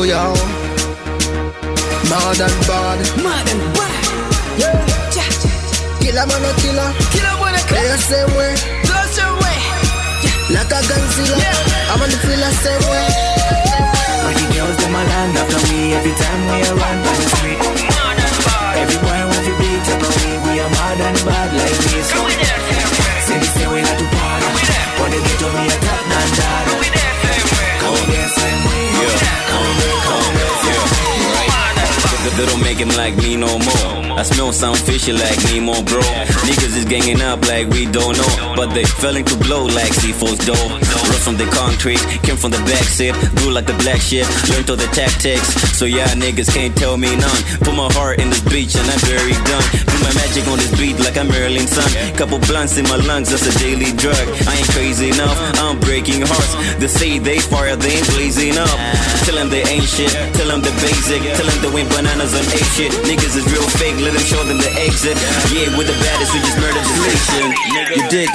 Yo, mad and bad. Yeah. Killer man a killer. Play the same way. Like a Godzilla. I'm on the feel the same way. Pretty girls them a land after we. Every time we are run by the street. Everywhere when we beat up we are mad and bad like this. Say this say we like to party. When they get to me a top man dad. Come there same way. They don't make him like me no more. I smell sound fishy like Nemo, bro. Niggas is ganging up like we don't know, but they fell into blow like C4's dough. Rust on the concrete, came from the backseat, grew like the black shit, learned all the tactics. So yeah, niggas can't tell me none. Put my heart in this beach and I'm very done. Do my magic on this beat like I'm Marilyn Sun. Couple blunts in my lungs, that's a daily drug. I ain't crazy enough, I'm breaking hearts. They say they fire, they ain't blazing up. Tell them they ain't shit, tell them the basic, tell them they ain't bananas on ape shit. Niggas is real fake, let them show them the exit. Yeah, we're the baddest, we just murdered the nation. You dig?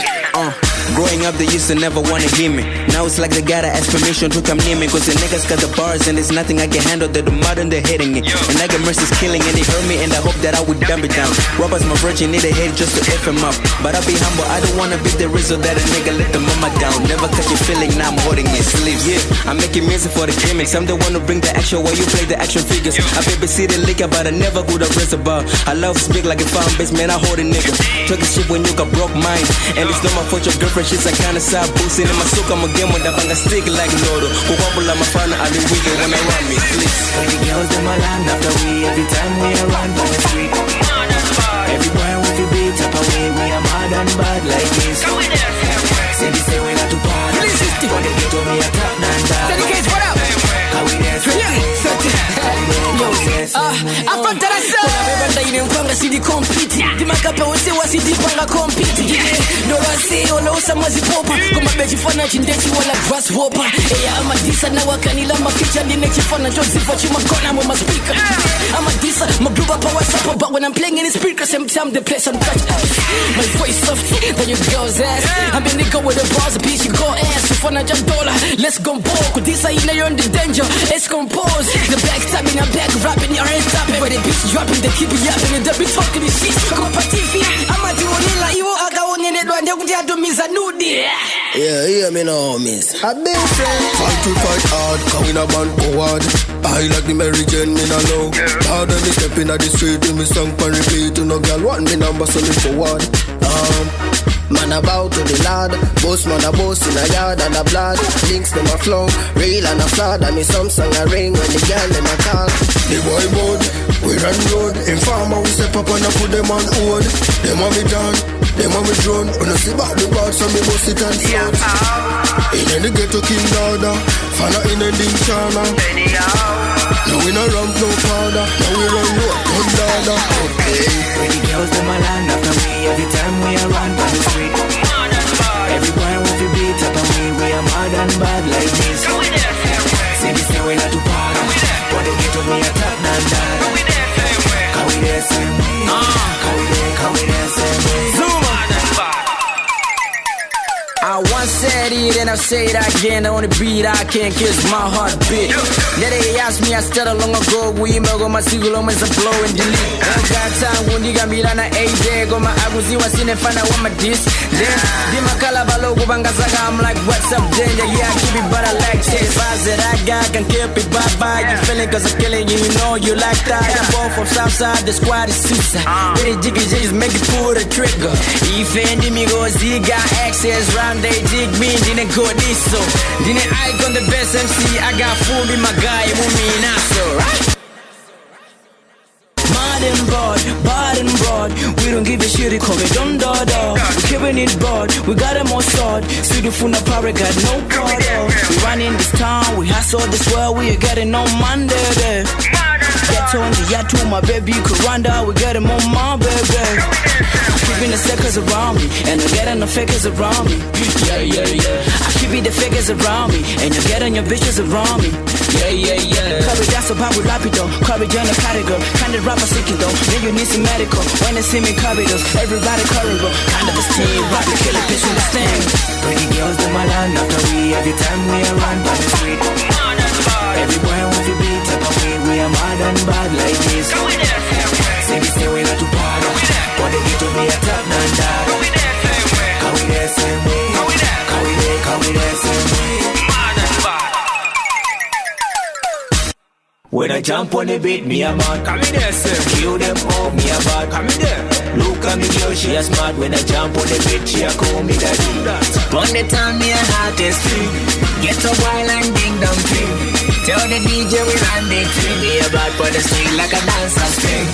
Growing up, they used to never wanna hear me. Now it's like they gotta ask permission to come near me. Cause the niggas got the bars and there's nothing I can handle. They're the mud and they're hitting it. And I get mercy's killing and they hurt me and I hope that I would dumb it down. Robbers my virgin, need a hate just to F him up. But I'll be humble, I don't wanna be the result that a nigga let the mama down. Never catch you feeling, now I'm holding it sleeves. Yeah, I'm making music for the gimmicks. I'm the one who bring the action while you play the action figures. I babysit the liquor but I never go to reservoir. I love speak like a farm base, man, I hold a nigga. Talking shit when you got broke mind. And it's not my fault your girlfriend, she's a kind of side boosting in my souk, I'm a game with that banga stick like Nodo. Who wobble like my father, I be wicked when I run me, please. Pretty girls in my land after we, every time we are run by the street. Everywhere we feel beat up away, we are mad and bad like this. Say this say we got to party. When they get to me, I top and down. Dedicates, what up? How we dance? Aphrodyt Kuna ine mkwanga sidi compete Dimakape wose wasidi panga compete No wase ola osa mazi popa Kuma beji fana chindechi wala grasshopper Eya ama disa na wakanila maficha Ndinechi fana josifa chima kona mo ma speaker Ama disa magruba pa WhatsApp But when I'm playing in the speaker Same time they play some touch My voice soft than your girl's ass I'm a nigga with a bars bitch you go ass Fana jam dollar let's go bold Disa ina you're in the danger Let's compose The back stabbing I'm back rapping your hands tapping But the bitch dropping they keep it yapping And they be talking this shit Kupa TV I'ma do it like you Aga on in it One day I do miss a nudie Yeah, hear me now, miss. I been friend. Fight to fight hard, coming a band forward. I like the Mary Jane, me no know. Hard on the step in the street, with me song pan repeat. To no girl want me number, so me forward. Man about to the lad. Boss man a boss in a yard and a blood. Links to my flow, real and a flood. And me some song a ring when the girl them a call. The boy board, we run road. Informer we step up and I put them on hold. Them want me down, them want me drone. When I see back the bar, so me bust it and float. In the ghetto king order, Fana in the ding chana. Now we no ramp no powder, now we run low, gun dada. Okay. Pretty girls them a land after me every time we are run by the street. Everywhere we feel beat up and we are mad and bad like this. See this way we like to party. When they get to me a top and down. Can we there same way? Can we there same way? Zuma I once said it and I'll say it again. The only beat I can't kiss my heartbeat. Then they asked me I started long ago. We email my single on my blow and delete. I got time when you got me on a day. Go my I was in and find out what my diss. Then Dima Kalabalo Bangazaga. I'm like what's up then? Yeah I keep it but I like it. Vibes that I got can keep it bye bye. You feeling cause I'm killing you, you know you like that. I'm both from Southside, the squad is suicide. With the jiggy just make it pull the trigger. If any me goes he got access round they dig me didn't go this so didn't I got the best MC I got fool be my guy with me now so right Mad and broad we don't give a shit it call me dum da da we keeping it broad we got them all sword see the funa power got no color we running this town we hustle this world we are getting no Monday there get on the yacht to my baby you could run down we get them on my baby keeping the suckers around me and I getting the fakers around me yeah I keep it the fakers niggas around me, and you get on your bitches around me. Yeah. Courage, that's about we rapido. Courage on the category. Kind of rapper sick though. Then you need some medical. When they see me corridors, everybody corridor. Kind of a steam, rapper killer bitch with a sting. Pretty girls in my land after we. Every time we are run by the street. Everywhere with the beat, take away. We are mad and bad like this. Say we say we not too bad. But they get to be a top man dad. Can we there same way? Can we there same way? When I jump on the beat, me a man. Come in there, sir. Kill them all, me a bad. Come in there. Look at me, girl, she a smart. When I jump on the beat, she a call me daddy. On the town, me a hottest thing. Get a while and ding dong thing. Tell the DJ we run the thing. Me a bad for the street like a dancer string.